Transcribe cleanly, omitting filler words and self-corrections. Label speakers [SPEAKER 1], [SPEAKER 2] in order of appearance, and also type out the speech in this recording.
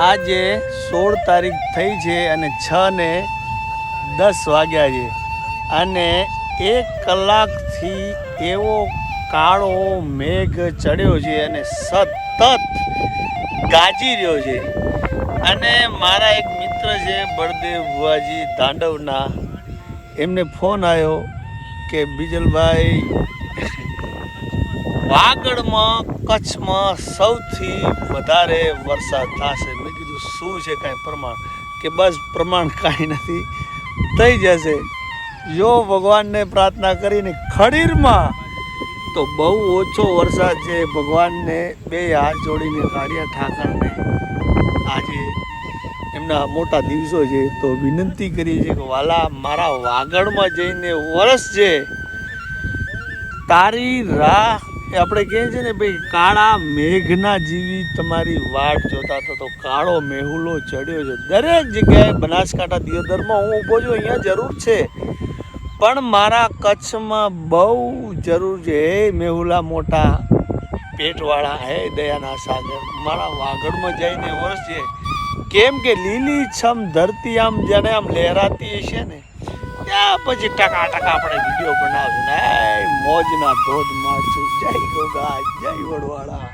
[SPEAKER 1] આજે 16 તારીખ થઈ છે અને 6:10 વાગ્યા છે અને 1 કલાકથી એવો કાળો મેઘ ચડ્યો છે અને સતત ગાજી રહ્યો છે. અને મારા એક મિત્ર છે બળદેવ ભુવાજી દાંડવના, એમને ફોન આવ્યો કે બીજલભાઈ, વાગડમાં કચ્છમાં સૌથી વધારે વરસાદ થશે. મેં કીધું શું છે કાંઈ પ્રમાણ? કે બસ પ્રમાણ કાંઈ નથી, થઈ જશે. જો ભગવાનને પ્રાર્થના કરીને ખડીરમાં તો બહુ ઓછો વરસાદ છે. ભગવાનને 2 હાથ જોડીને કાળિયા ઠાકરને આજે એમના મોટા દિવસો છે તો વિનંતી કરીએ છીએ કે વાલા મારા વાગડમાં જઈને વરસજે. તારી રાહ આપણે કહીએ છીએ ને ભાઈ, કાળા મેઘના જેવી તમારી વાટ જોતા તો કાળો મેહુલો ચડ્યો છે દરેક જગ્યાએ. બનાસકાંઠા દિયોદરમાં હું ઊભો છું, અહીંયા જરૂર છે પણ મારા કચ્છમાં બહુ જરૂર છે. હે મેહુલા મોટા પેટવાળા, હે દયાના સાગર, મારા વાગડમાં જઈને વરસજે. કેમ કે લીલી છમ ધરતી આમ જાણે આમ લહેરાતી હશે ને, ત્યાં પછી ટકા આપણે વિડીયો બનાવશું ને મોજના ધોધ મારશું. જય ગોગા, જય વડવાળા.